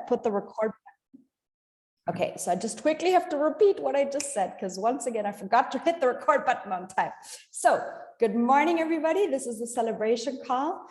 put the record. Okay, so I just quickly have to repeat what I just said, because once again, I forgot to hit the record button on time. So good morning, everybody. This is the celebration call.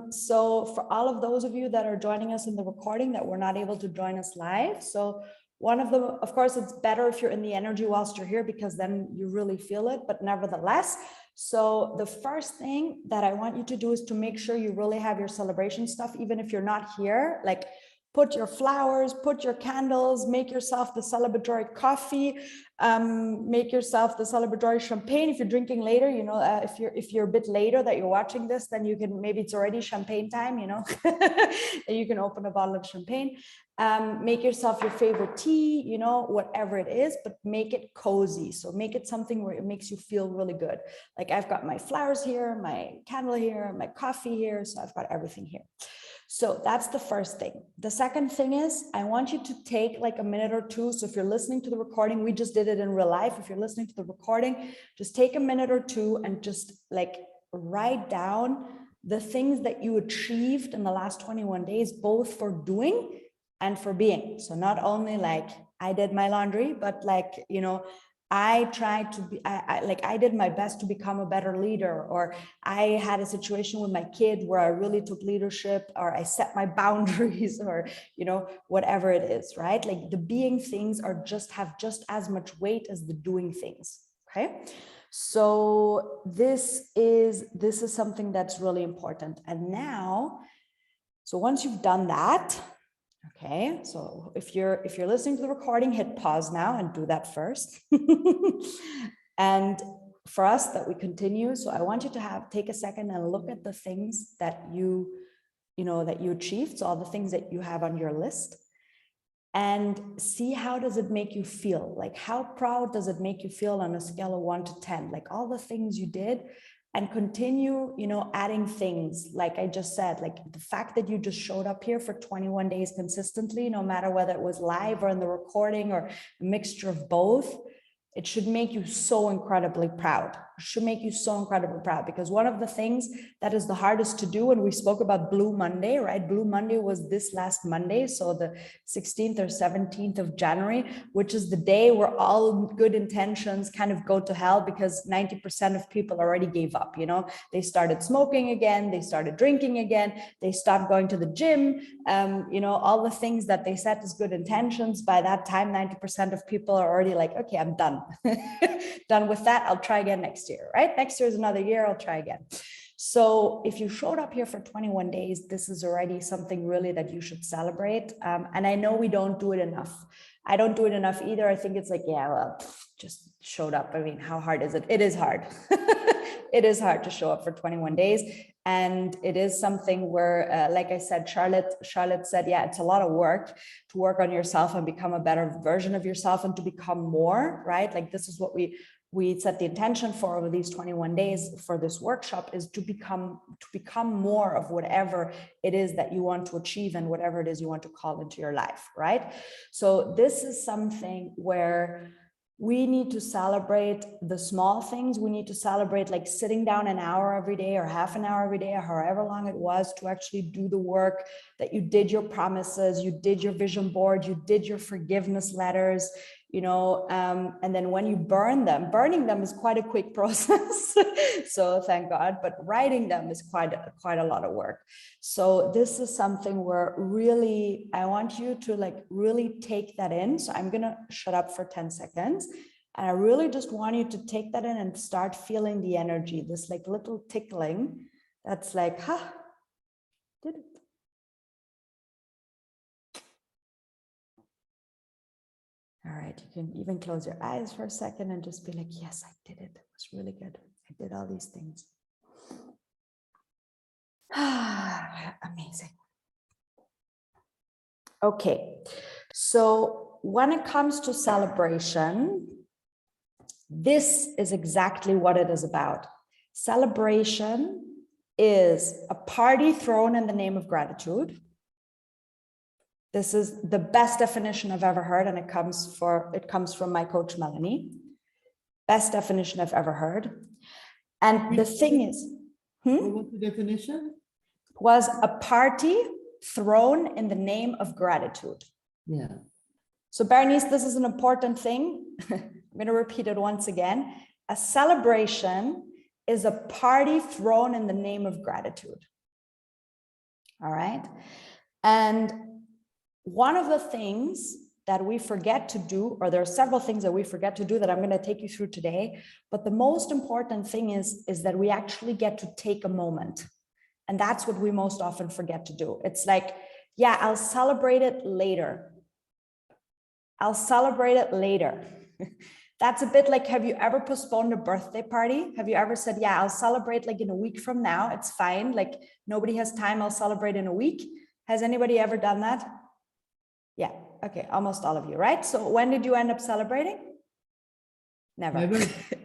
So for all of those of you that are joining us in the recording that were not able to join us live. So one of them, of course, it's better if you're in the energy whilst you're here, because then you really feel it, but nevertheless. So the first thing that I want you to do is to make sure you really have your celebration stuff, even if you're not here, like put your flowers, put your candles, make yourself the celebratory coffee, make yourself the celebratory champagne. If you're drinking later, you know, if you're a bit later that you're watching this, then you can, maybe it's already champagne time, you know, and you can open a bottle of champagne. Make yourself your favorite tea, you know, whatever it is, but make it cozy. So make it something where it makes you feel really good. Like I've got my flowers here, my candle here, my coffee here. So I've got everything here. So that's the first thing. The second thing is I want you to take like a minute or two. So if you're listening to the recording, we just did it in real life. If you're listening to the recording, just take a minute or two and just like write down the things that you achieved in the last 21 days, both for doing and for being. So not only like I did my laundry, but like, you know, I tried to be, I did my best to become a better leader, or I had a situation with my kid where I really took leadership, or I set my boundaries, or, you know, whatever it is, right? Like the being things are have just as much weight as the doing things. Okay. So this is something that's really important. And now, so once you've done that, okay, so if you're listening to the recording, hit pause now and do that first. And for us that we continue, so I want you to take a second and look at the things that you achieved, so all the things that you have on your list, and see how does it make you feel? Like how proud does it make you feel on a scale of 1 to 10? Like all the things you did. And continue, you know, adding things, like I just said, like the fact that you just showed up here for 21 days consistently, no matter whether it was live or in the recording or a mixture of both, it should make you so incredibly proud. It should make you so incredibly proud, because one of the things that is the hardest to do, and we spoke about Blue Monday, right? Blue Monday was this last Monday, so the 16th or 17th of January, which is the day where all good intentions kind of go to hell, because 90% of people already gave up, you know? They started smoking again, they started drinking again, they stopped going to the gym, you know, all the things that they set as good intentions. By that time, 90% of people are already like, okay, I'm done. Done with that. I'll try again next year, right? Next year is another year. I'll try again. So if you showed up here for 21 days, this is already something really that you should celebrate. And I know we don't do it enough. I don't do it enough either. I think it's like, yeah, well, just showed up. I mean, how hard is it? It is hard. It is hard to show up for 21 days. And it is something where, like I said, Charlotte said, yeah, it's a lot of work to work on yourself and become a better version of yourself and to become more, right? Like this is what we set the intention for over these 21 days for this workshop, is to become more of whatever it is that you want to achieve and whatever it is you want to call into your life, right? So this is something where we need to celebrate the small things. We need to celebrate like sitting down an hour every day or half an hour every day or however long it was to actually do the work, that you did your promises, you did your vision board, you did your forgiveness letters, you know, and then when you burning them is quite a quick process. So thank God, but writing them is quite a lot of work. So this is something where really, I want you to like really take that in. So I'm going to shut up for 10 seconds. And I really just want you to take that in and start feeling the energy, this like little tickling. That's like, did it. All right, you can even close your eyes for a second and just be like, yes, I did it. It was really good. I did all these things. Amazing. Okay, so when it comes to celebration, this is exactly what it is about. Celebration is a party thrown in the name of gratitude. This is the best definition I've ever heard, and it comes from my coach, Melanie. Best definition I've ever heard. And the thing is, what was the definition? Was a party thrown in the name of gratitude. Yeah. So Bernice, this is an important thing. I'm going to repeat it once again. A celebration is a party thrown in the name of gratitude. All right. And one of the things that we forget to do, or there are several things that we forget to do that I'm going to take you through today, but the most important thing is that we actually get to take a moment. And that's what we most often forget to do. It's like, yeah, I'll celebrate it later. I'll celebrate it later. That's a bit like, have you ever postponed a birthday party? Have you ever said, yeah, I'll celebrate like in a week from now. It's fine. Like nobody has time. I'll celebrate in a week. Has anybody ever done that? Yeah. Okay. Almost all of you, right? So when did you end up celebrating? Never.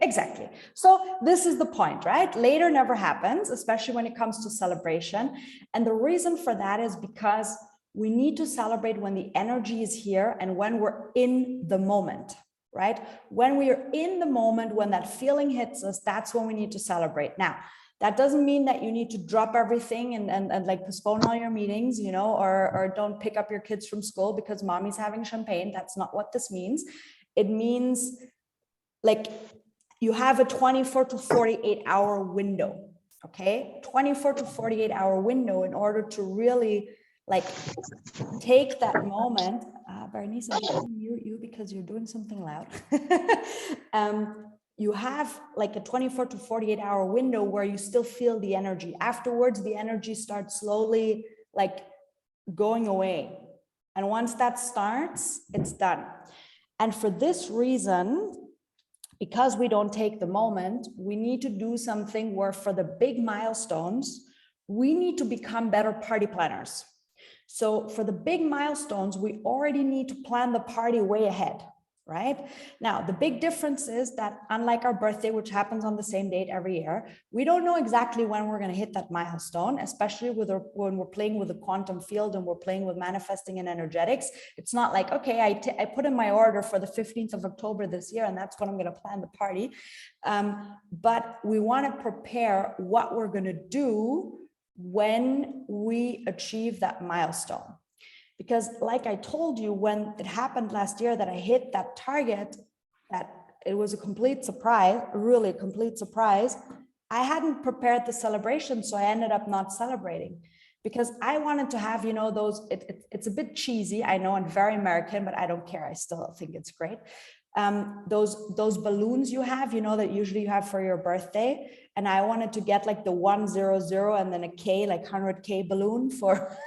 Exactly. So this is the point, right? Later never happens, especially when it comes to celebration. And the reason for that is because we need to celebrate when the energy is here and when we're in the moment, right? When we are in the moment, when that feeling hits us, that's when we need to celebrate. Now, that doesn't mean that you need to drop everything and like postpone all your meetings, you know, or don't pick up your kids from school because mommy's having champagne. That's not what this means. It means like you have a 24 to 48 hour window, okay? 24 to 48 hour window in order to really like take that moment. Bernice, I have to mute you because you're doing something loud. You have like a 24 to 48 hour window where you still feel the energy. Afterwards, the energy starts slowly like going away. And once that starts, it's done. And for this reason, because we don't take the moment, we need to do something where for the big milestones, we need to become better party planners. So for the big milestones, we already need to plan the party way ahead, right? Now, the big difference is that unlike our birthday, which happens on the same date every year, we don't know exactly when we're going to hit that milestone, especially when we're playing with the quantum field and we're playing with manifesting and energetics. It's not like, okay, I put in my order for the 15th of October this year, and that's when I'm going to plan the party. But we want to prepare what we're going to do when we achieve that milestone. Because like I told you, when it happened last year that I hit that target, that it was a complete surprise, really a complete surprise. I hadn't prepared the celebration, so I ended up not celebrating because I wanted to have, you know, those, it's a bit cheesy, I know, and very American, but I don't care. I still think it's great. Those balloons you have, you know, that usually you have for your birthday. And I wanted to get like the 100 and then a K, like 100K balloon for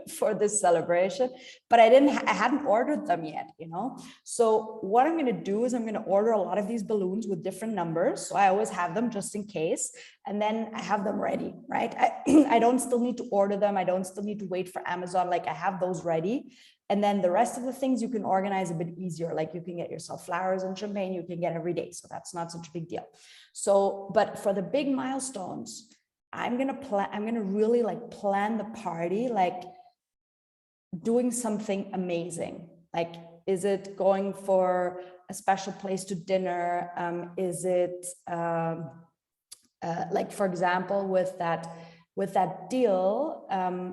for this celebration, but I hadn't ordered them yet, you know. So what I'm going to do is I'm going to order a lot of these balloons with different numbers. So I always have them just in case, and then I have them ready, right? I don't still need to order them. I don't still need to wait for Amazon. Like I have those ready. And then the rest of the things you can organize a bit easier. Like you can get yourself flowers and champagne you can get every day. So that's not such a big deal. So, but for the big milestones, I'm going to really like plan the party, like doing something amazing. Like, is it going for a special place to dinner? Is it like, for example, with that deal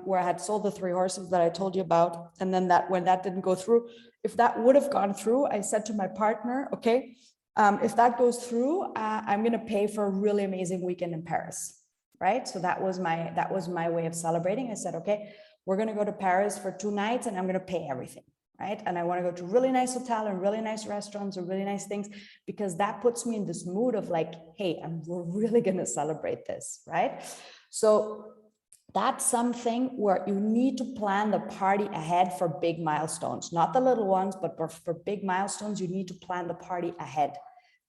where I had sold the 3 horses that I told you about, and then when that didn't go through, if that would have gone through, I said to my partner, okay, if that goes through, I'm going to pay for a really amazing weekend in Paris, right? So that was my way of celebrating. I said, okay, we're going to go to Paris for 2 nights and I'm going to pay everything, right? And I want to go to a really nice hotel and really nice restaurants or really nice things, because that puts me in this mood of like, hey, we're really going to celebrate this, right? So that's something where you need to plan the party ahead for big milestones, not the little ones, but for big milestones, you need to plan the party ahead,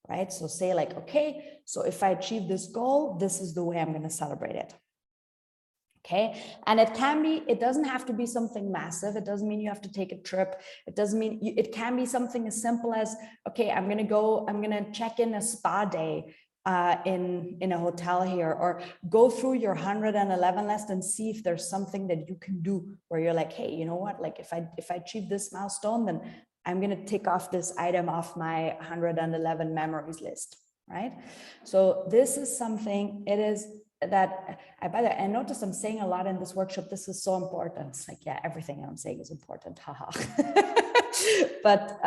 right? So say like, okay, so if I achieve this goal, this is the way I'm going to celebrate it. Okay. And it doesn't have to be something massive. It doesn't mean you have to take a trip. It doesn't mean it can be something as simple as, okay, I'm going to check in a spa day in a hotel here, or go through your 111 list and see if there's something that you can do where you're like, hey, you know what, like if I achieve this milestone, then I'm going to tick off this item off my 111 memories list, right? So this is something, it is by the way, I noticed I'm saying a lot in this workshop, this is so important. It's like, yeah, everything I'm saying is important, haha. But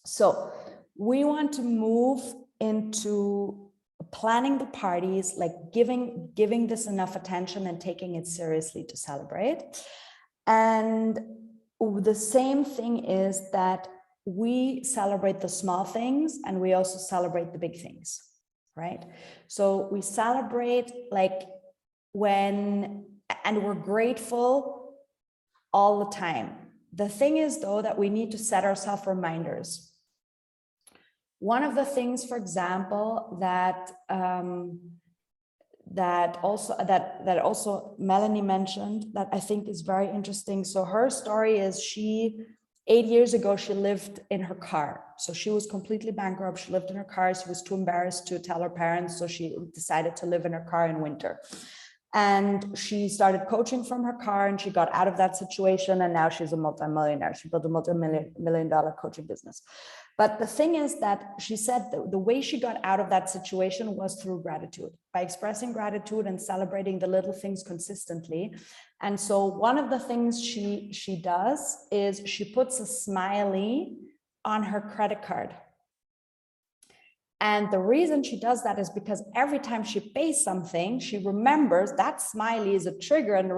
so we want to move into planning the parties, like giving this enough attention and taking it seriously to celebrate. And the same thing is that we celebrate the small things and we also celebrate the big things, right? So we celebrate like when, and we're grateful all the time. The thing is though, that we need to set ourselves reminders. One of the things, for example, that also Melanie mentioned that I think is very interesting. So her story is 8 years ago, she lived in her car. So she was completely bankrupt. She lived in her car. She was too embarrassed to tell her parents. So she decided to live in her car in winter. And she started coaching from her car and she got out of that situation. And now she's a multimillionaire. She built a multi-million-dollar coaching business. But the thing is that she said the way she got out of that situation was through gratitude, by expressing gratitude and celebrating the little things consistently. And so one of the things she does is she puts a smiley on her credit card. And the reason she does that is because every time she pays something, she remembers that smiley is a trigger and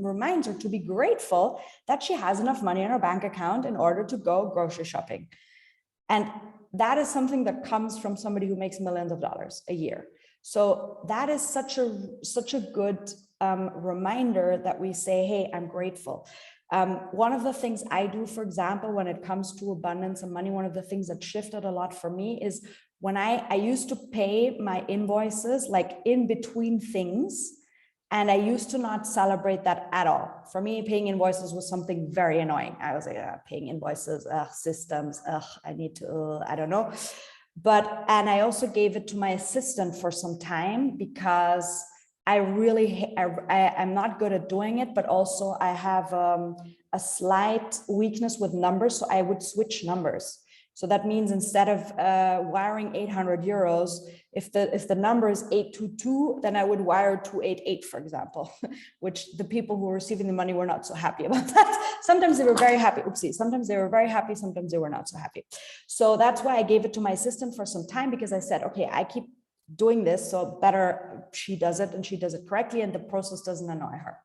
reminds her to be grateful that she has enough money in her bank account in order to go grocery shopping. And that is something that comes from somebody who makes millions of dollars a year. So that is such a good reminder that we say, hey, I'm grateful. One of the things I do, for example, when it comes to abundance and money, one of the things that shifted a lot for me is when I used to pay my invoices like in between things, and I used to not celebrate that at all. For me, paying invoices was something very annoying. I was like, paying invoices, systems, I need to, I don't know. And I also gave it to my assistant for some time because I'm not good at doing it, but also I have a slight weakness with numbers. So I would switch numbers. So that means instead of wiring 800 euros, if the number is 822, then I would wire 288, for example, which the people who were receiving the money were not so happy about that. Sometimes they were very happy. Oopsie. Sometimes they were very happy. Sometimes they were not so happy. So that's why I gave it to my assistant for some time, because I said, okay, I keep doing this, so better she does it and she does it correctly and the process doesn't annoy her.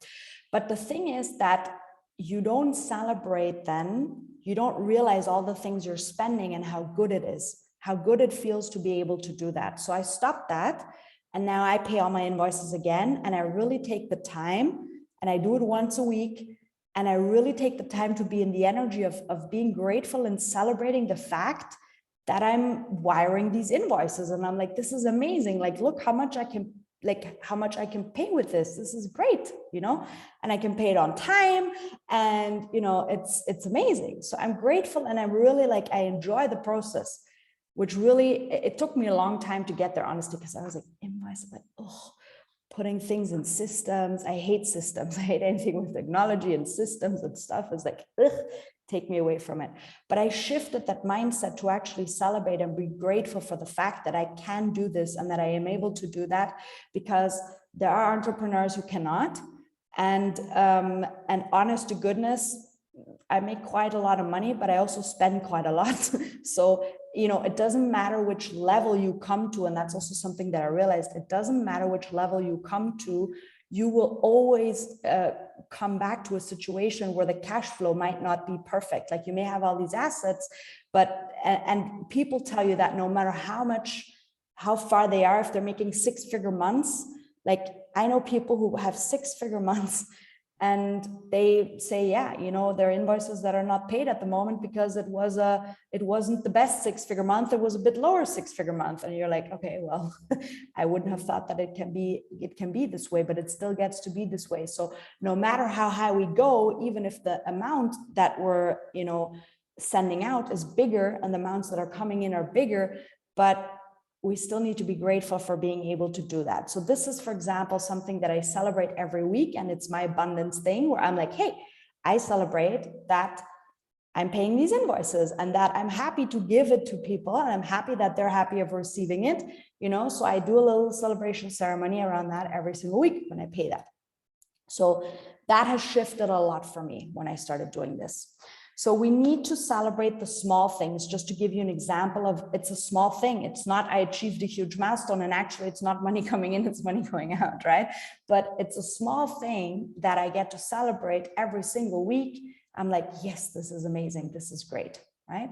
But the thing is that you don't celebrate then, you don't realize all the things you're spending and how good it is, how good it feels to be able to do that. So I stopped that and now I pay all my invoices again, and I really take the time, and I do it once a week, and I really take the time to be in the energy of being grateful and celebrating the fact that I'm wiring these invoices. And I'm like, this is amazing. Like, look how much I can pay with this. This is great, you know, and I can pay it on time, and, you know, it's amazing. So I'm grateful, and I'm really like, I enjoy the process, which really, it took me a long time to get there, honestly, because I was like, invoice, like, oh, putting things in systems. I hate systems. I hate anything with technology and systems and stuff. It's like, ugh, take me away from it. But I shifted that mindset to actually celebrate and be grateful for the fact that I can do this and that I am able to do that, because there are entrepreneurs who cannot. And honest to goodness, I make quite a lot of money, but I also spend quite a lot. So, you know, it doesn't matter which level you come to. And that's also something that I realized. It doesn't matter which level you come to. You will always come back to a situation where the cash flow might not be perfect. Like, you may have all these assets, but, and people tell you that no matter how far they are, if they're making 6-figure months, like, I know people who have 6-figure months, and they say, yeah, you know, there are invoices that are not paid at the moment because it wasn't the best 6-figure month. It was a bit lower 6-figure month. And you're like, okay, well, I wouldn't have thought that it can be this way, but it still gets to be this way. So no matter how high we go, even if the amount that we're, you know, sending out is bigger and the amounts that are coming in are bigger, but we still need to be grateful for being able to do that. So this is, for example, something that I celebrate every week, and it's my abundance thing where I'm like, hey, I celebrate that I'm paying these invoices, and that I'm happy to give it to people, and I'm happy that they're happy of receiving it, you know, so I do a little celebration ceremony around that every single week when I pay that. So that has shifted a lot for me when I started doing this. So we need to celebrate the small things. Just to give you an example of, it's a small thing. It's not I achieved a huge milestone, and actually it's not money coming in, it's money going out, right? But it's a small thing that I get to celebrate every single week. I'm like, yes, this is amazing. This is great, right?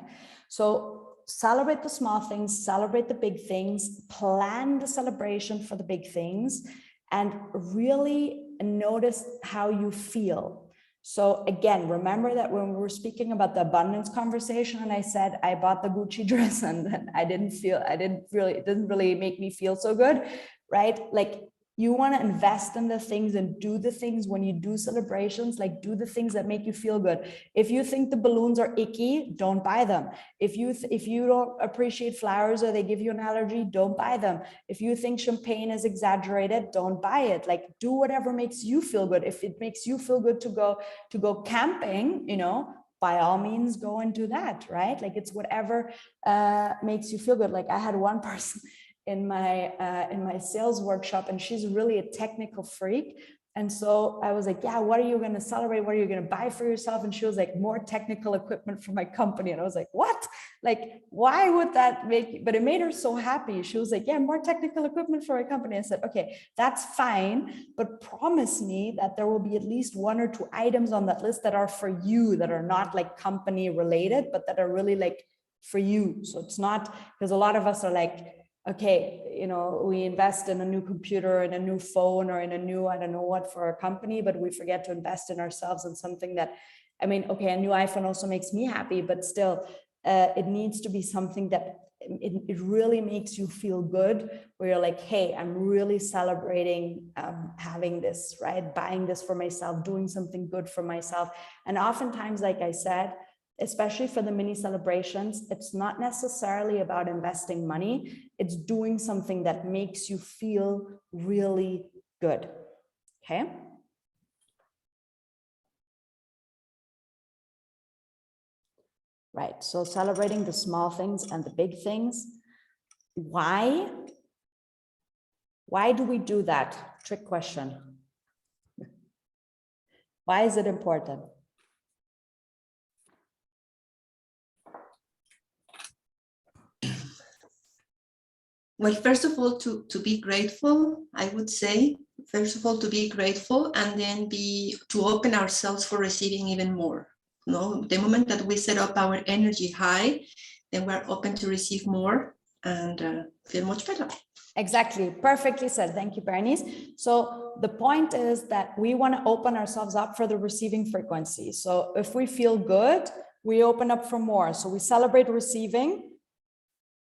So celebrate the small things, celebrate the big things, plan the celebration for the big things, and really notice how you feel. So again, remember that when we were speaking about the abundance conversation, and I said I bought the Gucci dress and then it didn't really make me feel so good, right? Like, you want to invest in the things and do the things when you do celebrations, like do the things that make you feel good. If you think the balloons are icky, don't buy them. If you don't appreciate flowers or they give you an allergy, don't buy them. If you think champagne is exaggerated, don't buy it. Like, do whatever makes you feel good. If it makes you feel good to go camping, you know, by all means go and do that, right? Like, it's whatever makes you feel good. Like, I had one person in my sales workshop, and she's really a technical freak. And so I was like, yeah, what are you going to celebrate? What are you going to buy for yourself? And she was like, more technical equipment for my company. And I was like, what? Like, why would that make you? But it made her so happy. She was like, yeah, more technical equipment for my company. I said, okay, that's fine, but promise me that there will be at least 1 or 2 items on that list that are for you, that are not like company related, but that are really like for you. So it's not, because a lot of us are like, okay, you know, we invest in a new computer, in a new phone, or in a new, I don't know what, for our company, but we forget to invest in ourselves in something that, I mean, okay, a new iPhone also makes me happy, but still, it needs to be something that it really makes you feel good, where you're like, hey, I'm really celebrating having this, right? Buying this for myself, doing something good for myself. And oftentimes, like I said, especially for the mini celebrations, it's not necessarily about investing money. It's doing something that makes you feel really good. Okay. Right. So celebrating the small things and the big things. Why? Why do we do that? Trick question. Why is it important? Well, first of all, to be grateful, I would say, first of all, to be grateful, and then to open ourselves for receiving even more. No, the moment that we set up our energy high, then we're open to receive more and feel much better. Exactly. Perfectly said. Thank you, Bernice. So the point is that we want to open ourselves up for the receiving frequency. So if we feel good, we open up for more. So we celebrate receiving,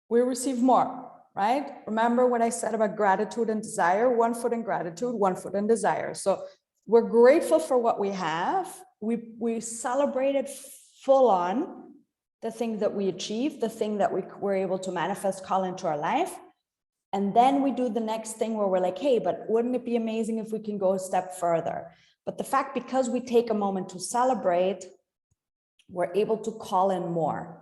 we receive more. Right? Remember what I said about gratitude and desire? 1 foot in gratitude, 1 foot in desire. So we're grateful for what we have. We celebrate it full on, the thing that we achieved, the thing that we were able to manifest, call into our life. And then we do the next thing where we're like, hey, but wouldn't it be amazing if we can go a step further? But the fact, because we take a moment to celebrate, we're able to call in more.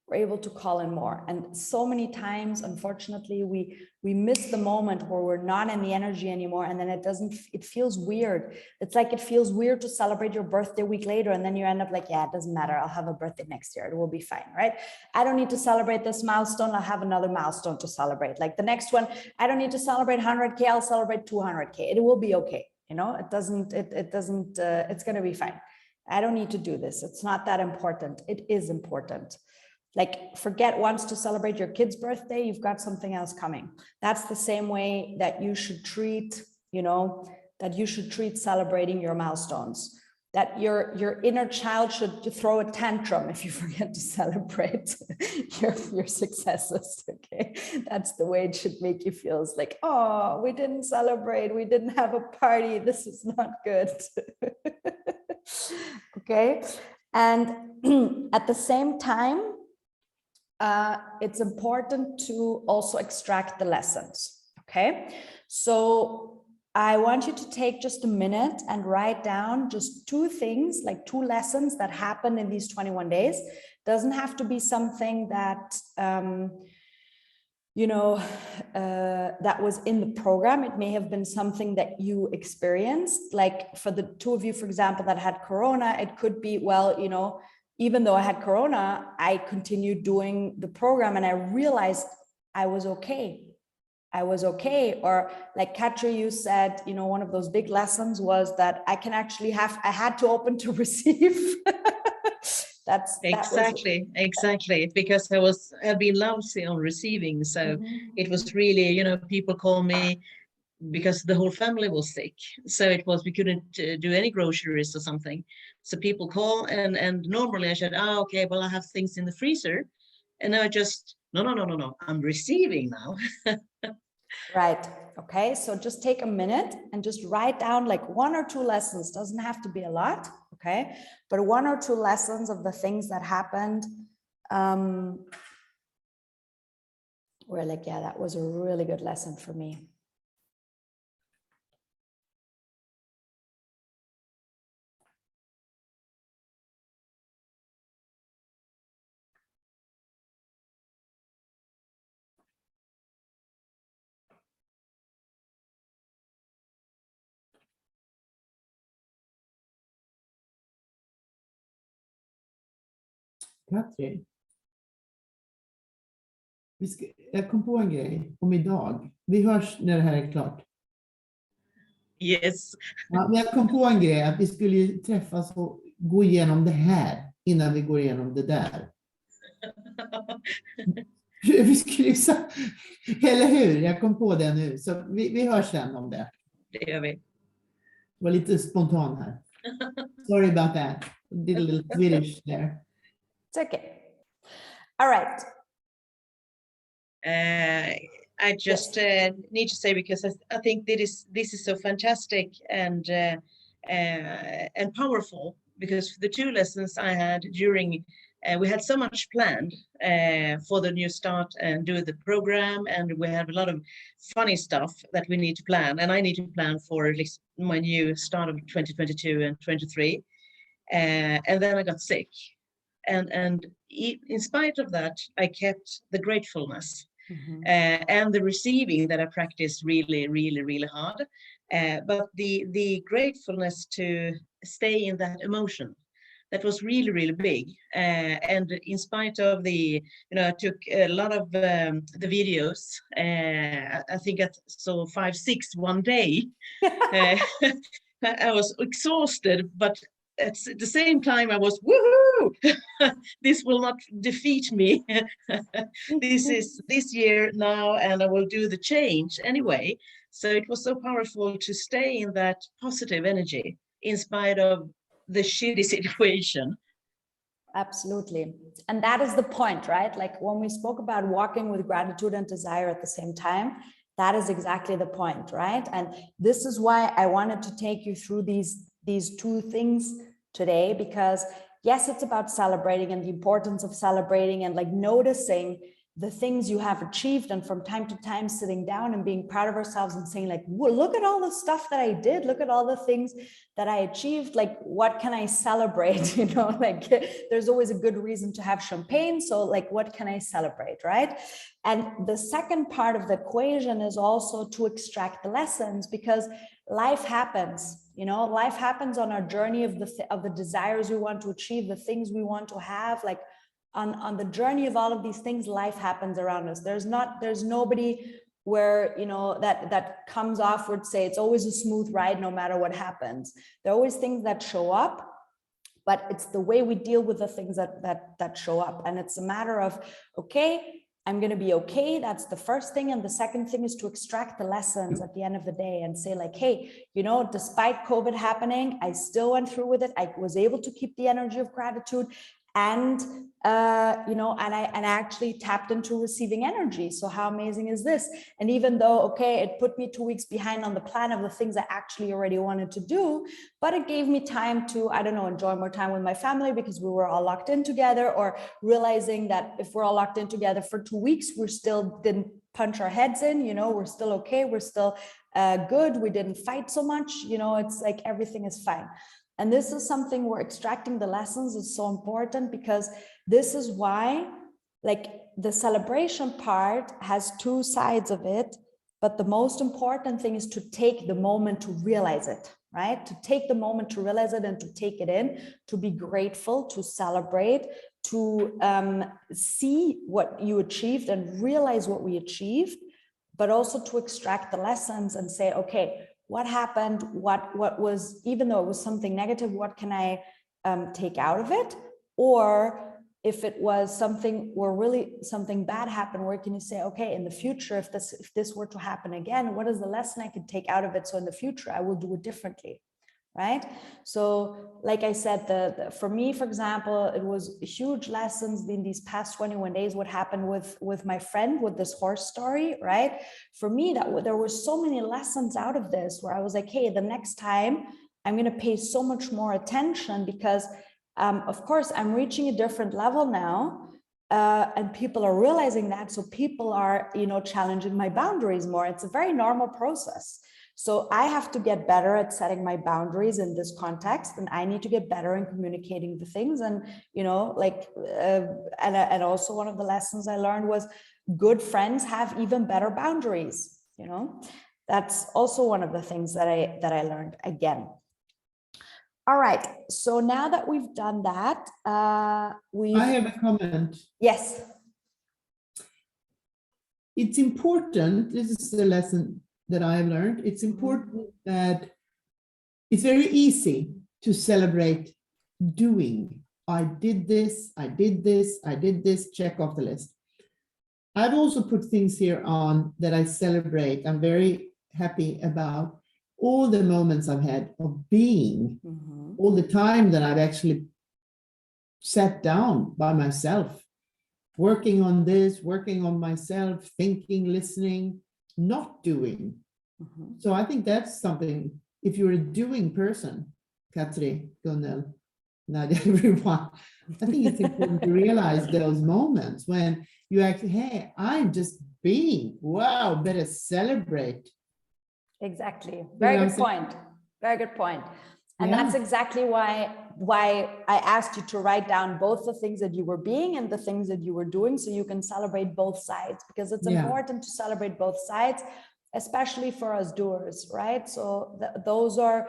We're able to call in more. And so many times, unfortunately, we miss the moment where we're not in the energy anymore. And then it feels weird. It's like, it feels weird to celebrate your birthday a week later. And then you end up like, yeah, it doesn't matter. I'll have a birthday next year. It will be fine, right? I don't need to celebrate this milestone. I'll have another milestone to celebrate. Like the next one, I don't need to celebrate 100K. I'll celebrate 200K. It will be okay. You know, it's going to be fine. I don't need to do this. It's not that important. It is important. Like, forget once to celebrate your kid's birthday, you've got something else coming. That's the same way that you should treat, celebrating your milestones. That your inner child should throw a tantrum if you forget to celebrate your successes. Okay, that's the way it should make you feel. It's like, oh, we didn't celebrate, we didn't have a party. This is not good. Okay, and at the same time, it's important to also extract the lessons. Okay, so I want you to take just a minute and write down just 2 things, like 2 lessons that happened in these 21 days. Doesn't have to be something that, that was in the program. It may have been something that you experienced. Like for the 2 of you, for example, that had Corona, it could be, well, even though I had Corona, I continued doing the program and I realized I was okay. I was okay. Or like Katja, you said, one of those big lessons was that I had to open to receive. Exactly, because I've been lousy on receiving. So it was really, people call me because the whole family was sick. So it was, we couldn't do any groceries or something. So people call and normally I said, okay, well, I have things in the freezer. And I just, no, I'm receiving now. Right. Okay. So just take a minute and just write down like 1 or 2 lessons. Doesn't have to be a lot. Okay. But 1 or 2 lessons of the things that happened. Where like, yeah, that was a really good lesson for me. Katrin, jag kom på en grej om idag. Vi hörs när det här är klart. Yes. Ja, men jag kom på en grej att vi skulle ju träffas och gå igenom det här innan vi går igenom det där. Vi skulle ju, eller hur? Jag kom på det nu. Så vi hörs sen om det. Det gör vi. Det var lite spontan här. Sorry about that. Did a little Swedish there. It's okay. All right. I just need to say, because I think this is so fantastic and powerful, because the 2 lessons I had during, we had so much planned for the new start and do the program, and we have a lot of funny stuff that we need to plan, and I need to plan for at least my new start of 2022 and 23, and then I got sick, and in spite of that, I kept the gratefulness. And the receiving that I practiced really, really, really hard. But the gratefulness to stay in that emotion, that was really, really big. And in spite of the, I took a lot of the videos. I think I saw 5, 6 one day. I was exhausted, but at the same time I was, woohoo, this will not defeat me. This is this year now, and I will do the change anyway. So it was so powerful to stay in that positive energy in spite of the shitty situation. Absolutely. And that is the point, right? Like when we spoke about walking with gratitude and desire at the same time, that is exactly the point, right? And this is why I wanted to take you through these 2 things today, because yes, it's about celebrating and the importance of celebrating and like noticing the things you have achieved, and from time to time sitting down and being proud of ourselves and saying like, well, look at all the stuff that I did, look at all the things that I achieved, like what can I celebrate? Like there's always a good reason to have champagne, so like what can I celebrate, right? And the second part of the equation is also to extract the lessons, because life happens, life happens on our journey of the desires we want to achieve, the things we want to have, like on the journey of all of these things, life happens around us. There's nobody where, that comes off, would say it's always a smooth ride, no matter what happens. There are always things that show up, but it's the way we deal with the things that show up. And it's a matter of, okay, I'm going to be okay. That's the first thing. And the second thing is to extract the lessons at the end of the day and say like, hey, despite COVID happening, I still went through with it. I was able to keep the energy of gratitude. And, and I actually tapped into receiving energy. So how amazing is this? And even though, okay, it put me 2 weeks behind on the plan of the things I actually already wanted to do, but it gave me time to, I don't know, enjoy more time with my family because we were all locked in together, or realizing that if we're all locked in together for 2 weeks, we still didn't punch our heads in, we're still okay, we're still good, we didn't fight so much, it's like everything is fine. And this is something where extracting the lessons is so important, because this is why, like, the celebration part has two sides of it, but the most important thing is to take the moment to realize it, right? To take the moment to realize it and to take it in, to be grateful, to celebrate, to see what you achieved and realize what we achieved, but also to extract the lessons and say, okay, what happened? What was, even though it was something negative, what can I take out of it? Or if it was something where really something bad happened, where can you say, okay, in the future, if this were to happen again, what is the lesson I could take out of it? So in the future, I will do it differently, right? So like I said, for me, for example, it was huge lessons in these past 21 days, what happened with my friend, with this horse story, right? For me, there were so many lessons out of this, where I was like, hey, the next time I'm going to pay so much more attention, because of course, I'm reaching a different level now, and people are realizing that. So people are, challenging my boundaries more. It's a very normal process. So I have to get better at setting my boundaries in this context, and I need to get better in communicating the things. And, and also one of the lessons I learned was good friends have even better boundaries. That's also one of the things that I learned again. All right, so now that we've done that, I have a comment. Yes. It's important, this is the lesson that I've learned, it's important that it's very easy to celebrate doing. I did this, I did this, I did this, check off the list. I've also put things here on that I celebrate. I'm very happy about all the moments I've had of being, all the time that I've actually sat down by myself, working on this, working on myself, thinking, listening, not doing. So I think that's something, if you're a doing person, Katri, Gunnel, Nadia, everyone, I think it's important to realize those moments when you actually, hey, I'm just being, wow, better celebrate. Exactly. Very good point. Very good point. And that's exactly why I asked you to write down both the things that you were being and the things that you were doing, so you can celebrate both sides, because it's important to celebrate both sides, especially for us doers, right? So those are,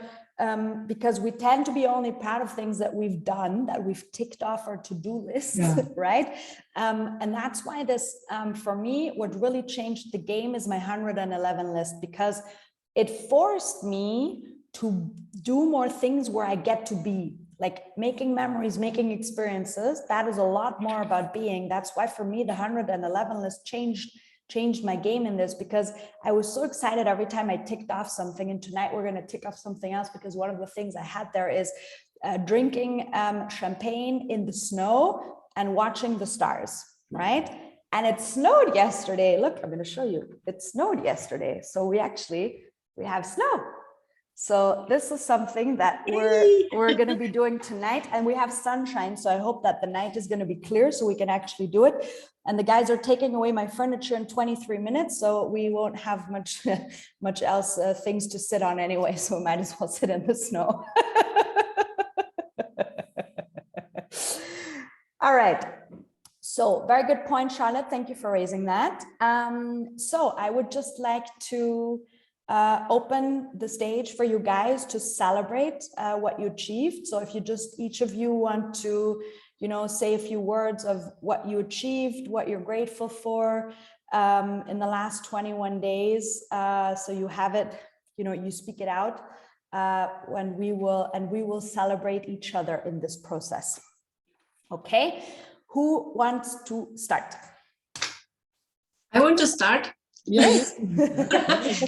because we tend to be only proud of things that we've done, that we've ticked off our to-do list, right? And that's why this, for me, what really changed the game is my 111 list, because it forced me to do more things where I get to be, like making memories, making experiences. That is a lot more about being. That's why for me, the 111 list changed my game in this, because I was so excited every time I ticked off something. And tonight we're going to tick off something else, because one of the things I had there is drinking champagne in the snow and watching the stars, right? And it snowed yesterday. Look, I'm going to show you. It snowed yesterday. So we have snow. So this is something that we're going to be doing tonight, and we have sunshine. So I hope that the night is going to be clear so we can actually do it. And the guys are taking away my furniture in 23 minutes. So we won't have much else things to sit on anyway. So we might as well sit in the snow. All right. So very good point, Charlotte. Thank you for raising that. So I would just like to open the stage for you guys to celebrate what you achieved. So if you just, each of you want to, say a few words of what you achieved, what you're grateful for in the last 21 days. So you have it, you speak it out when we will celebrate each other in this process. Okay, who wants to start? I want to start. Yes.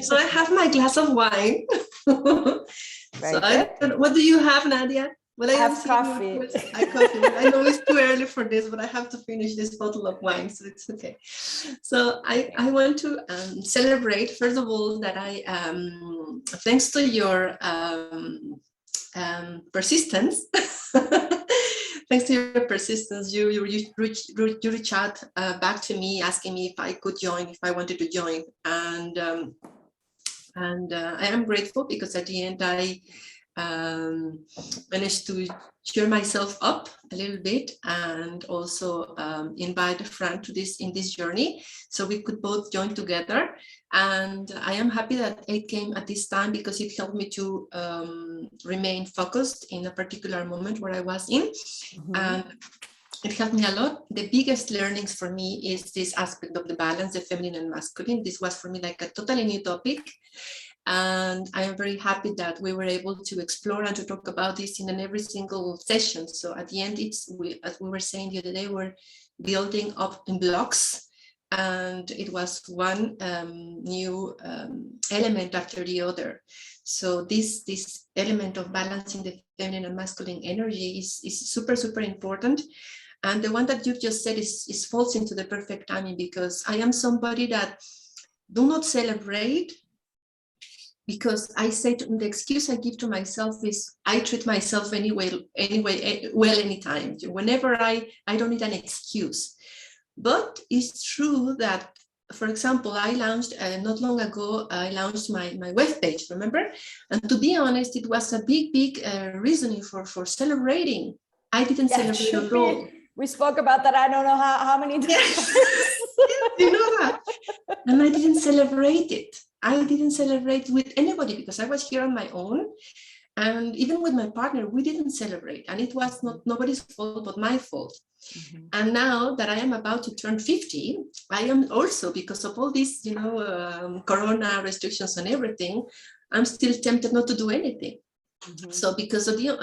So I have my glass of wine. What do you have, Nadia? Well, I have coffee. I know it's too early for this, but I have to finish this bottle of wine, so it's okay. So I want to celebrate, first of all, that thanks to your persistence, thanks to your persistence, you reach out back to me, asking me if I could join, if I wanted to join, and I am grateful because at the end I managed to cheer myself up a little bit and also invite a friend to in this journey, so we could both join together. And I am happy that it came at this time because it helped me to remain focused in a particular moment where I was in. And it helped me a lot. The biggest learnings for me is this aspect of the balance, the feminine and masculine. This was for me like a totally new topic. And I am very happy that we were able to explore and to talk about this in every single session. So at the end, as we were saying the other day, we're building up in blocks, and it was one new element after the other. So this element of balancing the feminine and masculine energy is super, super important. And the one that you just said is falls into the perfect timing, because I am somebody that do not celebrate, because I say the excuse I give to myself is I treat myself anyway, well, anytime. Whenever I don't need an excuse. But it's true that, for example, I launched not long ago, I launched my webpage, remember? And to be honest, it was a big reasoning for celebrating. I didn't celebrate at all. We spoke about that, I don't know how many times. Yes. You know that. And I didn't celebrate it. I didn't celebrate with anybody because I was here on my own. And even with my partner, we didn't celebrate. And it was not nobody's fault but my fault. And now that I am about to turn 50, I am also, because of all these, corona restrictions and everything, I'm still tempted not to do anything. So because of the,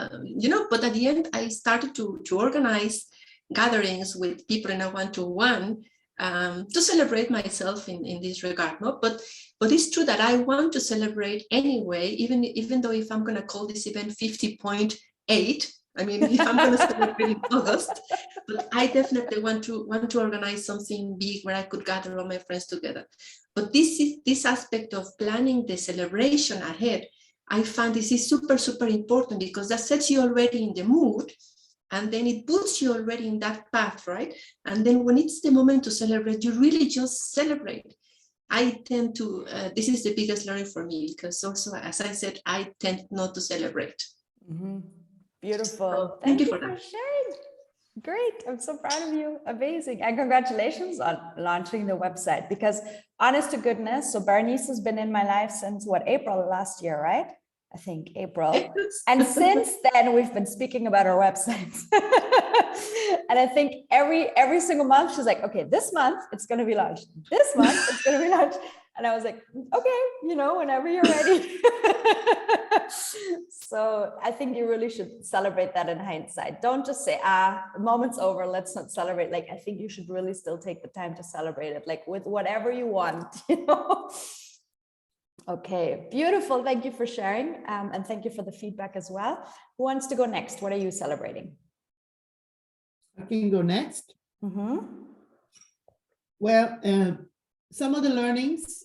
but at the end, I started to organize gatherings with people in a one-to-one to celebrate myself in this regard. No? But it's true that I want to celebrate anyway, even though if I'm going to call this event 50.8, I mean, if I'm going to celebrate in August, but I definitely want to organize something big where I could gather all my friends together. But this aspect of planning the celebration ahead, I find this is super, super important, because that sets you already in the mood, and then it puts you already in that path, right? And then when it's the moment to celebrate, you really just celebrate. I tend to, this is the biggest learning for me, because also, as I said, I tend not to celebrate. Beautiful. So, thank you for that. Sharing. Great. I'm so proud of you. Amazing. And congratulations on launching the website, because honest to goodness, so Bernice has been in my life since April last year, right? I think April. And since then, we've been speaking about our websites. And I think every single month, she's like, okay, this month it's going to be launched. This month it's going to be launched. And I was like, okay, whenever you're ready. So I think you really should celebrate that in hindsight. Don't just say, the moment's over, let's not celebrate. Like, I think you should really still take the time to celebrate it, like with whatever you want, Okay, beautiful. Thank you for sharing. And thank you for the feedback as well. Who wants to go next? What are you celebrating? I can go next. Well, some of the learnings,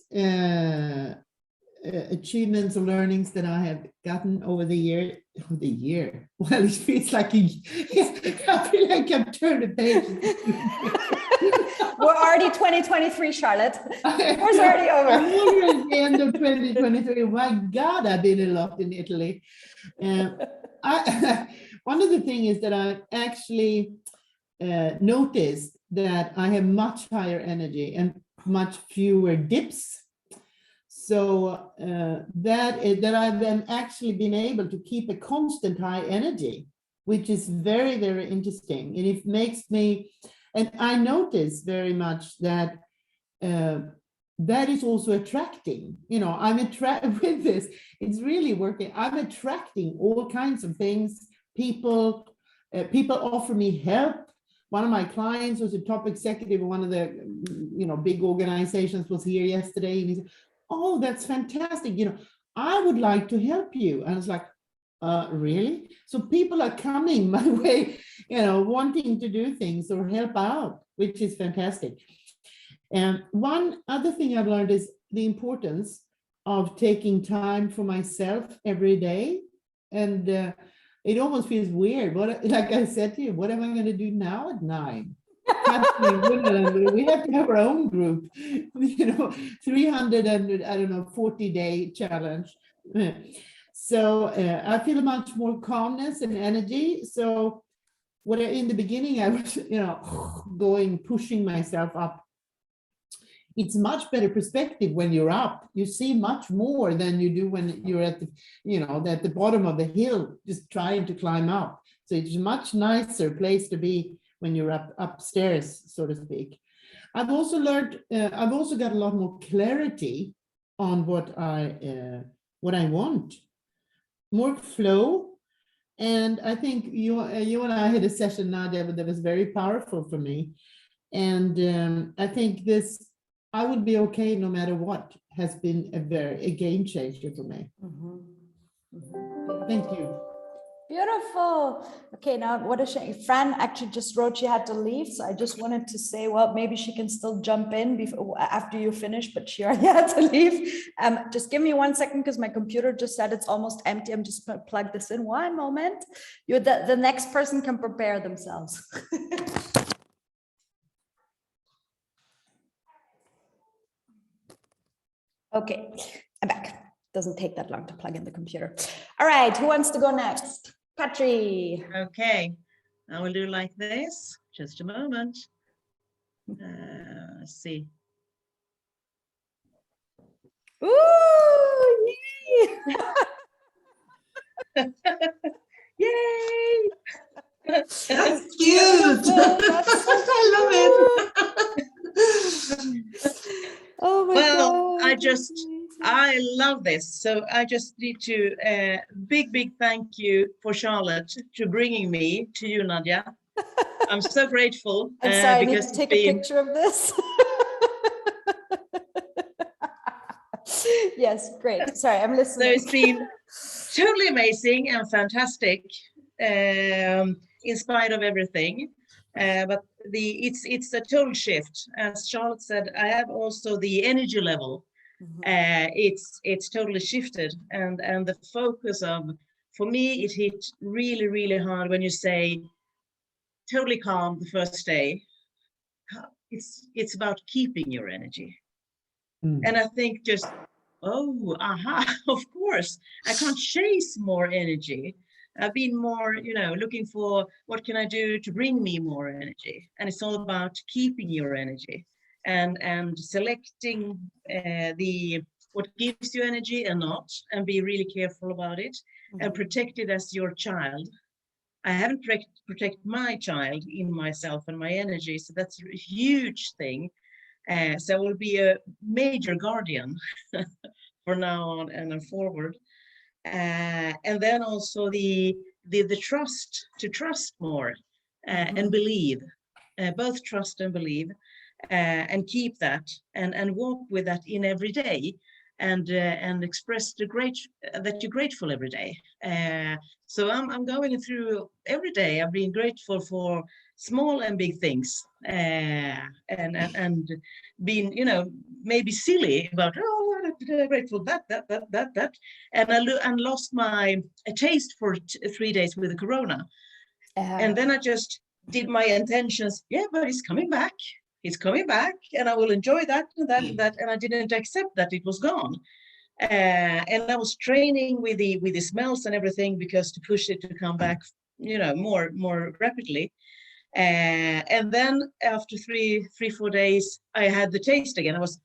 achievements or learnings that I have gotten over the year. Well, it feels like I feel like I've turned a page. We're already 2023, Charlotte. It's already over. I'm already at the end of 2023. My God, I've been a lot in Italy. One of the things is that I actually noticed that I have much higher energy and much fewer dips. So that I've then actually been able to keep a constant high energy, which is very, very interesting. And it makes me, and I notice very much that that is also attracting, I'm attracted with this. It's really working. I'm attracting all kinds of things. People offer me help. One of my clients was a top executive of one of the, big organizations, was here yesterday. And he said, oh, that's fantastic. I would like to help you. And I was like, really? So people are coming my way, wanting to do things or help out, which is fantastic. And one other thing I've learned is the importance of taking time for myself every day. And it almost feels weird. What, like I said to you, what am I going to do now at 9? We have to have our own group, 300 and I don't know, 40-day challenge. So I feel much more calmness and energy. So when in the beginning I was, pushing myself up. It's much better perspective when you're up. You see much more than you do when you're at the, at the bottom of the hill, just trying to climb up. So it's a much nicer place to be when you're upstairs, so to speak. I've also learned, I've also got a lot more clarity on what I want, more flow. And I think you and I had a session, Nadia, that was very powerful for me. And I think I would be okay no matter what, has been a game changer for me. Thank you. Beautiful. Okay, now what a shame. Fran actually just wrote she had to leave. So I just wanted to say, well, maybe she can still jump in after you finish, but she already had to leave. Just give me 1 second because my computer just said it's almost empty. I'm just going to plug this in. 1 moment. The next person can prepare themselves. Okay, I'm back. Doesn't take that long to plug in the computer. All right, who wants to go next? Katri. Okay, I will do like this. Just a moment. Let's see. Ooh, yay! Yay! That's cute. That's so I love it. Oh my Well, God. I love this. So I just need to big thank you for Charlotte to bringing me to you, Nadia. I'm so grateful. I'm sorry, I need because to take a picture of this. Yes, great. Sorry, I'm listening. So it's been totally amazing and fantastic, in spite of everything. But it's a total shift. As Charlotte said, I have also the energy level. It's totally shifted, and the focus of, for me, it hit really hard when you say totally calm the first day. It's about keeping your energy. And I think just, oh, aha, of course, I can't chase more energy. I've been more, looking for what can I do to bring me more energy. And it's all about keeping your energy and selecting what gives you energy and not, and be really careful about it and protect it as your child. I haven't protect my child in myself and my energy, so that's a huge thing. So I will be a major guardian for now on and forward. And then also the trust, to trust more and believe, both trust and believe, and keep that and walk with that in every day, and express that you're grateful every day. So I'm going through every day. I've been grateful for small and big things, and being, maybe silly about, I'm grateful that, and I lost my taste for 3 days with the corona. And then I just did my intentions. Yeah, but it's coming back. It's coming back, and I will enjoy that and that and that. And I didn't accept that it was gone. And I was training with the smells and everything, because to push it to come back, more rapidly. And then after 3-4 days, I had the taste again. I was,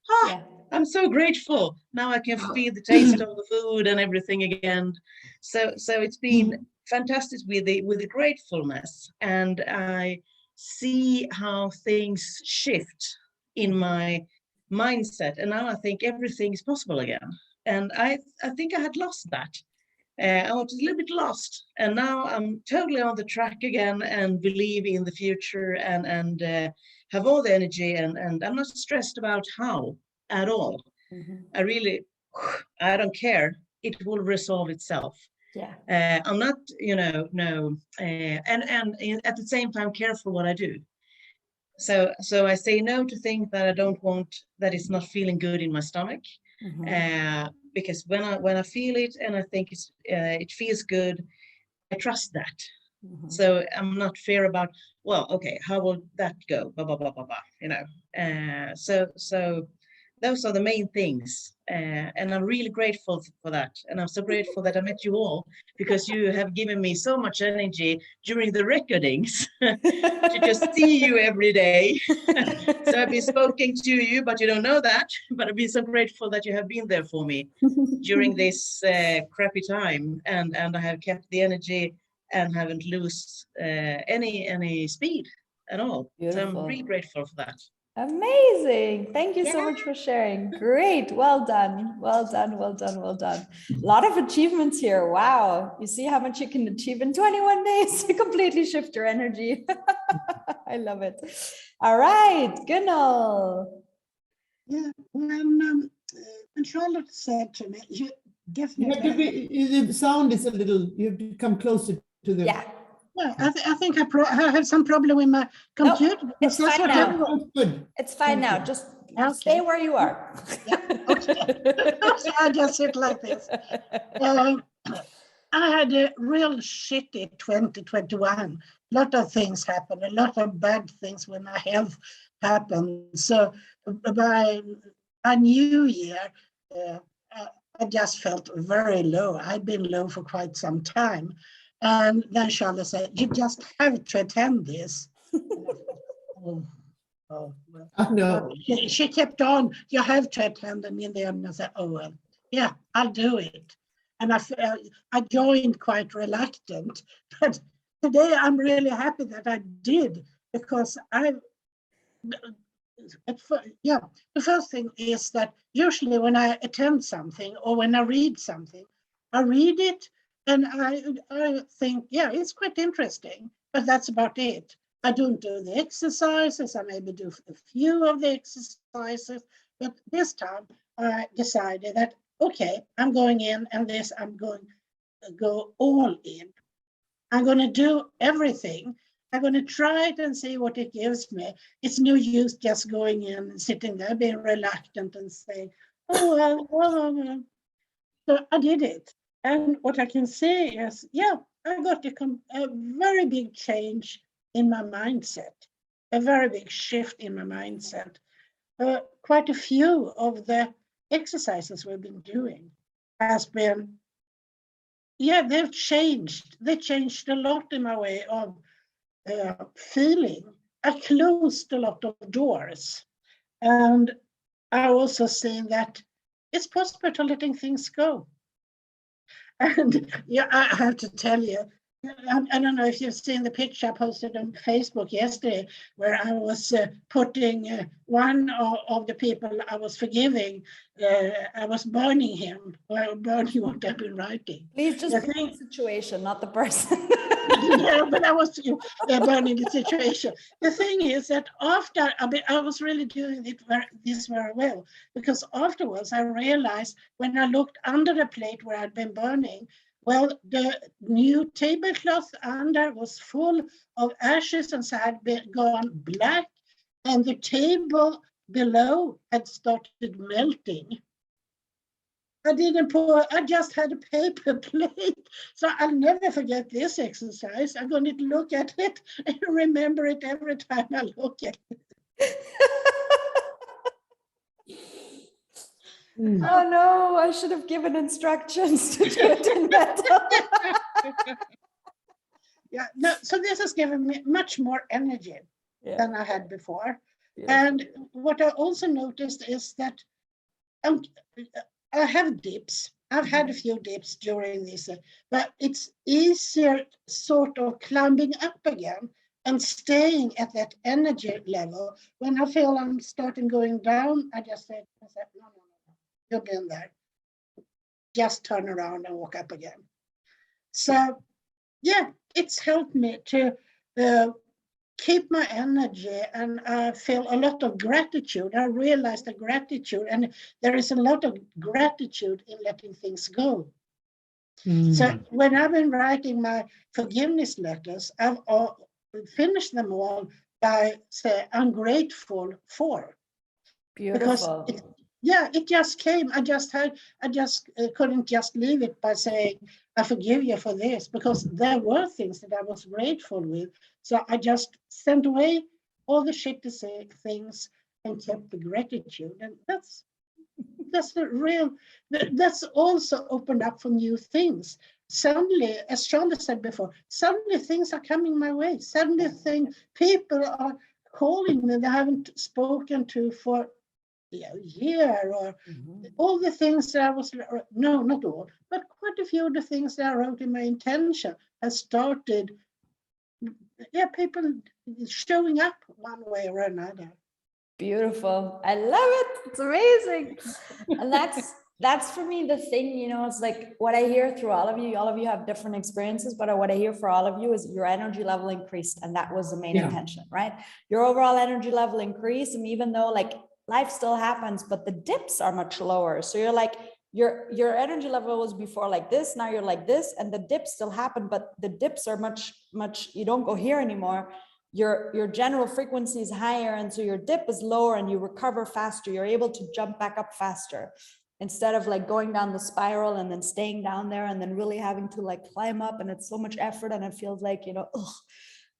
I'm so grateful. Now I can feel the taste of the food and everything again. So it's been fantastic with the gratefulness, and I see how things shift in my mindset, and now I think everything is possible again. And I think I had lost that. I was a little bit lost, and now I'm totally on the track again, and believe in the future, and have all the energy, and I'm not stressed about how at all. I don't care. It will resolve itself. I'm not, and at the same time careful what I do. So I say no to things that I don't want, that is not feeling good in my stomach. Because when I feel it and I think it feels good, trust that. Mhm. So I'm not fear about, well, okay, how will that go? Blah, blah, blah, blah, blah, you know. So those are the main things. And I'm really grateful for that. And I'm so grateful that I met you all, because you have given me so much energy during the recordings to just see you every day. So I've been speaking to you, but you don't know that. But I've been so grateful that you have been there for me during this crappy time. And I have kept the energy and haven't lost any speed at all. So Beautiful. I'm really grateful for that. Amazing. Thank you so Yeah. much for sharing. Great. Well done. Well done. Well done. Well done. A lot of achievements here. Wow. You see how much you can achieve in 21 days? Completely shift your energy. I love it. All right. Gunnel. Yeah, when Charlotte said to me, you You have definitely. to be, the sound is a little, you have to come closer to the. Yeah. Yeah, I think I have some problem with my computer. it's because that's fine what now. happened. Sounds good. It's fine Thank now. you. Just Okay. stay where you are. Yeah, okay. So I just sit like this. I had a real shitty 2021. A lot of things happened, a lot of bad things when my health happened. So by New Year, I just felt very low. I'd been low for quite some time. And then Charlotte said, you just have to attend this. Oh, well. I know. She kept on, you have to attend. And in the end, I said, oh, well, yeah, I'll do it. And I joined quite reluctant. But today I'm really happy that I did, because the first thing is that usually when I attend something or when I read something, I read it and I think, yeah, it's quite interesting, but that's about it. I don't do the exercises. I maybe do a few of the exercises, but this time I decided that, okay, I'm going in and this, I'm going to go all in. I'm going to do everything. I'm going to try it and see what it gives me. It's no use just going in and sitting there being reluctant and saying, oh, well. So I did it. And what I can say is, yeah, I got a very big change in my mindset, a very big shift in my mindset. Quite a few of the exercises we've been doing has been, yeah, they've changed. They changed a lot in my way of feeling. I closed a lot of doors. And I also seen that it's possible to letting things go. And yeah, I have to tell you, I don't know if you've seen the picture I posted on Facebook yesterday, where I was putting one of the people I was forgiving, I was burning him, or burning what I've been writing. Please just The be thing- the situation, not the person. Yeah, but I was burning the situation. The thing is that after I was really doing this very well, because afterwards I realized when I looked under the plate where I'd been burning, well, the new tablecloth under was full of ashes and so had been gone black, and the table below had started melting. I just had a paper plate. So I'll never forget this exercise. I'm going to look at it and remember it every time I look at it. Oh no, I should have given instructions to do it in metal. Yeah, no, so this has given me much more energy than I had before. And what I also noticed is that I have dips. I've had a few dips during this, but it's easier sort of climbing up again and staying at that energy level. When I feel I'm starting going down, I just say, no, you've been there. Just turn around and walk up again. So yeah, it's helped me to keep my energy, and I feel a lot of gratitude. I realized the gratitude, and there is a lot of gratitude in letting things go. So when I've been writing my forgiveness letters, I've finished them all by saying, I'm grateful for. Beautiful. Because Yeah, it just came. I just couldn't just leave it by saying, I forgive you for this, because there were things that I was grateful with. So I just sent away all the shitty things and kept the gratitude. And that's the real, that's also opened up for new things. Suddenly, as Shonda said before, suddenly things are coming my way. Suddenly people are calling me that I haven't spoken to for a year, or all the things that I was, no, not all, but quite a few of the things that I wrote in my intention has started, people showing up one way or another. Beautiful. I love it. It's amazing. And that's for me the thing, you know, it's like what I hear through all of you have different experiences, but what I hear for all of you is your energy level increased. And that was the main intention, right? Your overall energy level increased. And even though like life still happens, but the dips are much lower. So you're like, your energy level was before like this, now you're like this, and the dips still happen, but the dips are much, you don't go here anymore. Your general frequency is higher, and so your dip is lower and you recover faster. You're able to jump back up faster instead of like going down the spiral and then staying down there and then really having to like climb up, and it's so much effort and it feels like, you know, ugh.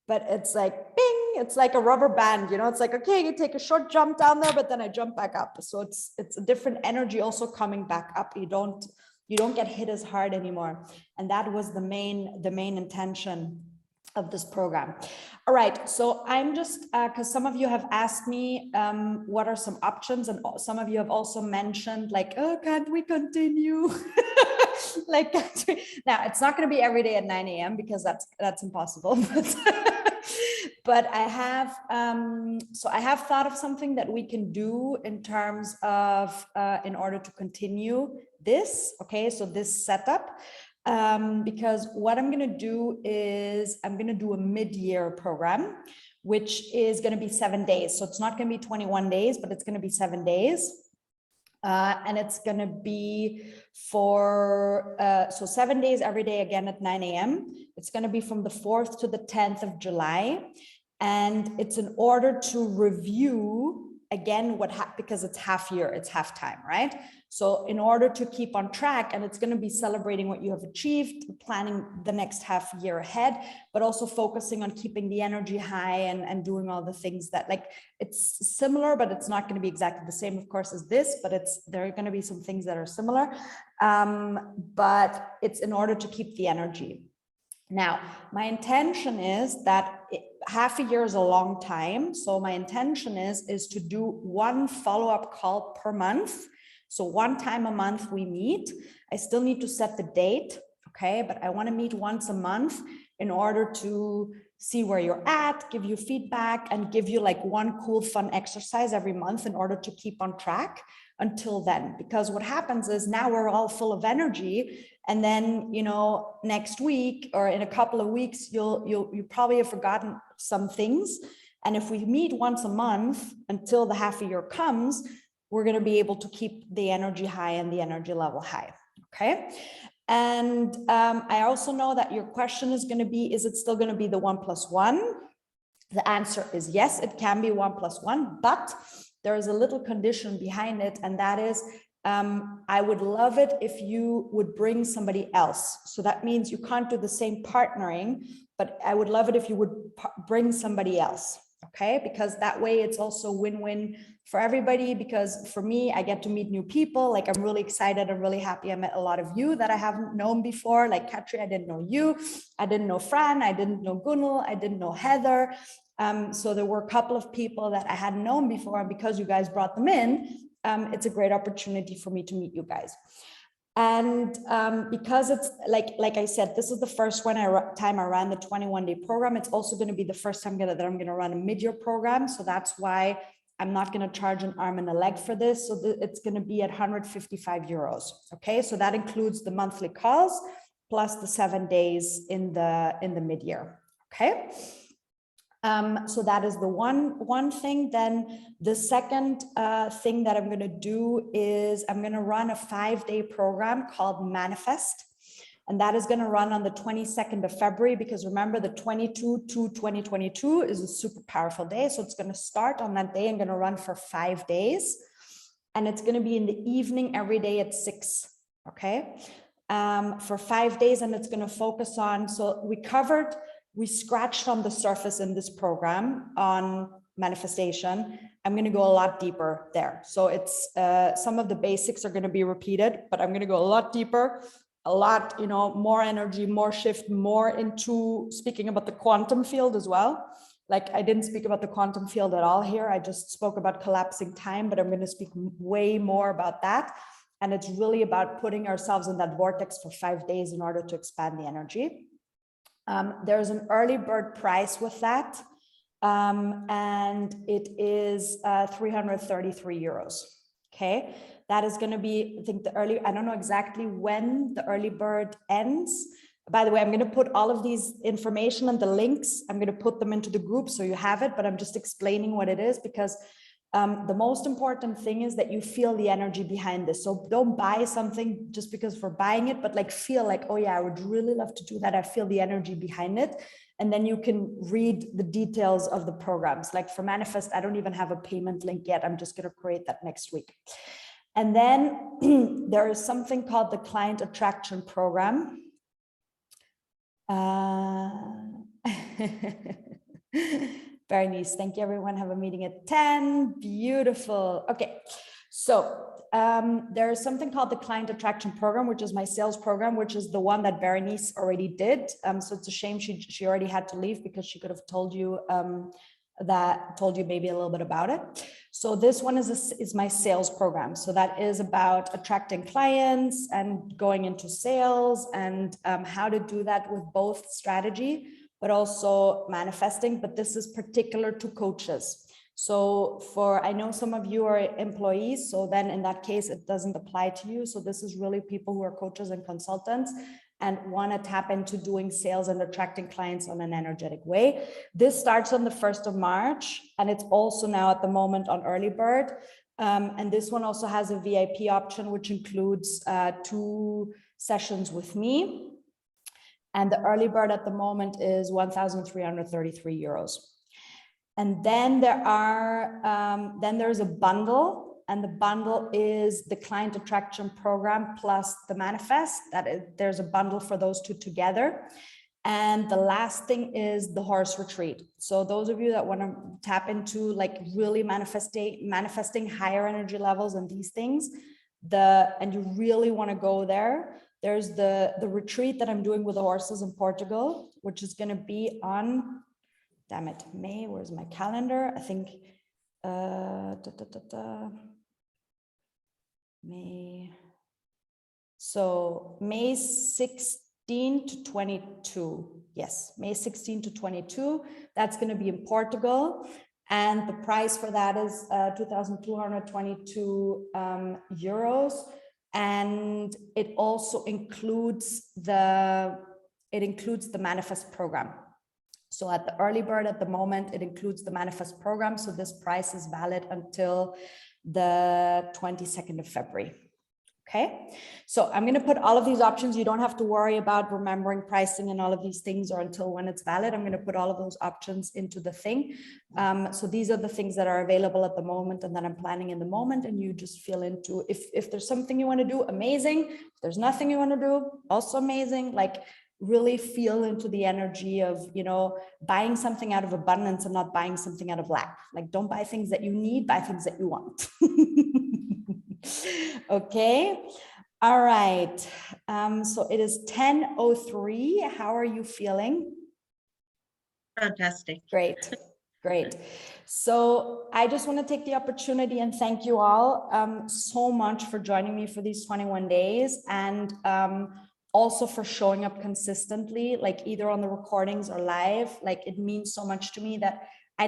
But it's like bing, it's like a rubber band, you know, it's like, okay, you take a short jump down there, but then I jump back up. So it's a different energy also coming back up. You don't get hit as hard anymore. And that was the main intention of this program. All right, so I'm just, because some of you have asked me what are some options, and some of you have also mentioned like, oh, can't we continue? Like, now it's not going to be every day at 9 a.m. because that's impossible. But I have, so I have thought of something that we can do in terms of, in order to continue this, okay, so this setup. Because what I'm going to do is I'm going to do a mid-year program, which is going to be 7 days. So it's not going to be 21 days, but it's going to be 7 days. And it's going to be for, so 7 days every day, again at 9 a.m. It's going to be from the 4th to the 10th of July. And it's in order to review again because it's half year, it's half time, right? So in order to keep on track, and it's going to be celebrating what you have achieved, planning the next half year ahead, but also focusing on keeping the energy high and doing all the things that, like, it's similar, but it's not going to be exactly the same, of course, as this, but there are going to be some things that are similar, but it's in order to keep the energy. Now, my intention is that half a year is a long time. So my intention is to do one follow-up call per month. So one time a month we meet. I still need to set the date, okay? But I want to meet once a month in order to see where you're at, give you feedback, and give you like one cool, fun exercise every month in order to keep on track until then. Because what happens is now we're all full of energy, and then, you know, next week or in a couple of weeks, you probably have forgotten some things. And if we meet once a month until the half a year comes, we're going to be able to keep the energy high and the energy level high. Okay. And I also know that your question is going to be, is it still going to be the 1+1? The answer is yes, it can be 1+1, but there is a little condition behind it. And that is, I would love it if you would bring somebody else. So that means you can't do the same partnering, but I would love it if you would bring somebody else. Okay, because that way it's also win-win for everybody, because for me, I get to meet new people. Like, I'm really excited. I'm really happy. I met a lot of you that I haven't known before. Like Katri, I didn't know you. I didn't know Fran. I didn't know Gunil. I didn't know Heather. So there were a couple of people that I hadn't known before. And because you guys brought them in, it's a great opportunity for me to meet you guys. And because it's like I said, this is the first time I ran the 21-day program. It's also going to be the first time that I'm going to run a mid-year program. So that's why I'm not going to charge an arm and a leg for this. So it's going to be at 155 euros. Okay, so that includes the monthly calls plus the 7 days in the mid-year. Okay. So that is the one thing. Then the second thing that I'm going to do is I'm going to run a 5-day program called Manifest. And that is going to run on the 22nd of February, because remember, the 22/2/2022 is a super powerful day. So it's going to start on that day and going to run for 5 days. and it's going to be in the evening every day at 6. Okay, for 5 days, and it's going to focus on. So we scratched on the surface in this program on manifestation. I'm going to go a lot deeper there. So it's some of the basics are going to be repeated, but I'm going to go a lot deeper, a lot, more energy, more shift, more into speaking about the quantum field as well. Like I didn't speak about the quantum field at all here. I just spoke about collapsing time, but I'm going to speak way more about that. And it's really about putting ourselves in that vortex for 5 days in order to expand the energy. There's an early bird price with that. And it is 333 euros. Okay, that is going to be, I think I don't know exactly when the early bird ends. By the way, I'm going to put all of these information and the links, I'm going to put them into the group so you have it, but I'm just explaining what it is because the most important thing is that you feel the energy behind this. So don't buy something just because for buying it, but like feel like, oh yeah, I would really love to do that. I feel the energy behind it. And then you can read the details of the programs. Like for Manifest, I don't even have a payment link yet. I'm just going to create that next week. And then there is something called the Client Attraction Program. Bernice, thank you everyone. Have a meeting at 10. Beautiful. Okay, so there is something called the Client Attraction Program, which is my sales program, which is the one that Bernice already did. So it's a shame she already had to leave because she could have told you maybe a little bit about it. So this one is my sales program. So that is about attracting clients and going into sales and how to do that with both strategy, but also manifesting. But this is particular to coaches. So I know some of you are employees, so then in that case, it doesn't apply to you. So this is really people who are coaches and consultants and want to tap into doing sales and attracting clients on an energetic way. This starts on the 1st of March, and it's also now at the moment on Early Bird. And this one also has a VIP option, which includes 2 sessions with me. And the Early Bird at the moment is 1,333 euros. And then there's a bundle, and the bundle is the Client Attraction Program plus the Manifest. There's a bundle for those 2 together. And the last thing is the Horse Retreat. So those of you that want to tap into like really manifesting higher energy levels and these things, and you really want to go there, there's the retreat that I'm doing with the horses in Portugal, which is going to be on, damn it, May, where's my calendar? I think May. So May 16 to 22. Yes, May 16 to 22. That's going to be in Portugal. And the price for that is 2,222 euros. And it also includes the Manifest program. So at the Early Bird at the moment, it includes the Manifest program. So this price is valid until the 22nd of February. Okay, so I'm going to put all of these options. You don't have to worry about remembering pricing and all of these things or until when it's valid. I'm going to put all of those options into the thing. So these are the things that are available at the moment and that I'm planning in the moment. And you just feel into, if there's something you want to do, amazing. If there's nothing you want to do, also amazing. Like really feel into the energy of, buying something out of abundance and not buying something out of lack. Like don't buy things that you need, buy things that you want. Okay. All right. So it is 10:03. How are you feeling? Fantastic. Great. Great. So I just want to take the opportunity and thank you all so much for joining me for these 21 days and also for showing up consistently, like either on the recordings or live. Like it means so much to me that I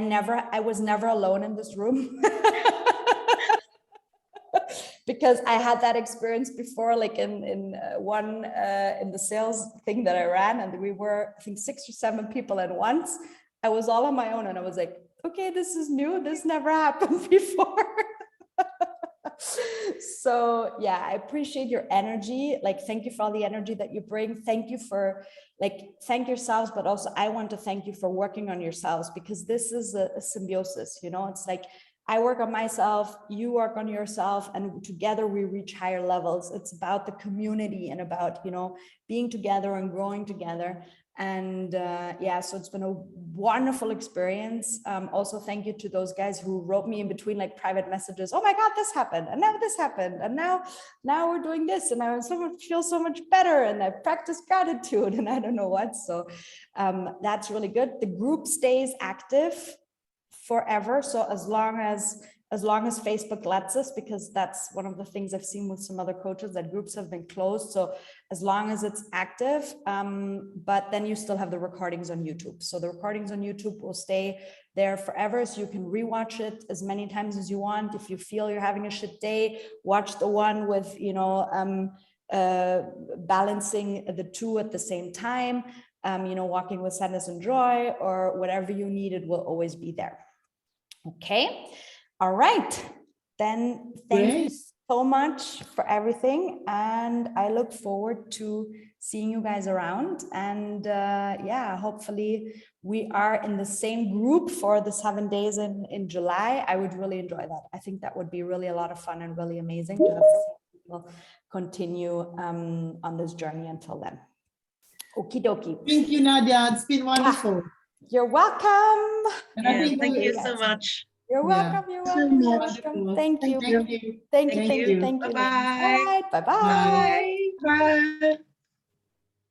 was never alone in this room. Because I had that experience before, like in the sales thing that I ran, and we were, I think, 6 or 7 people at once. I was all on my own, and I was like, okay, this is new. This never happened before. So yeah, I appreciate your energy. Like, thank you for all the energy that you bring. Thank you for thank yourselves, but also I want to thank you for working on yourselves, because this is a symbiosis. It's like I work on myself, you work on yourself, and together we reach higher levels. It's about the community and about, you know, being together and growing together. And yeah, so it's been a wonderful experience. Also, thank you to those guys who wrote me in between like private messages. Oh my God, this happened, and now this happened, and now we're doing this, and I feel so much better, and I practice gratitude, and I don't know what. So that's really good. The group stays active forever. So as long as Facebook lets us, because that's one of the things I've seen with some other coaches, that groups have been closed. So as long as it's active, but then you still have the recordings on YouTube. So the recordings on YouTube will stay there forever. So you can rewatch it as many times as you want. If you feel you're having a shit day, watch the one with, you know, balancing the two at the same time, you know, walking with sadness and joy, or whatever you need, it will always be there. Okay. All right, then thank you so much for everything, and I look forward to seeing you guys around. And yeah, hopefully we are in the same group for the 7 days in July. I would really enjoy that. I think that would be really a lot of fun and really amazing to have people continue on this journey until then. Okie dokie. Thank you, Nadia. It's been wonderful. You're welcome. And I Yeah, think thank we- you so much. You're Yeah. welcome. You're welcome. You're Wonderful. welcome. Thank you. Thank you. Thank you. Thank Thank you. you. Thank you. Bye-bye. Bye. Bye. Bye. Bye.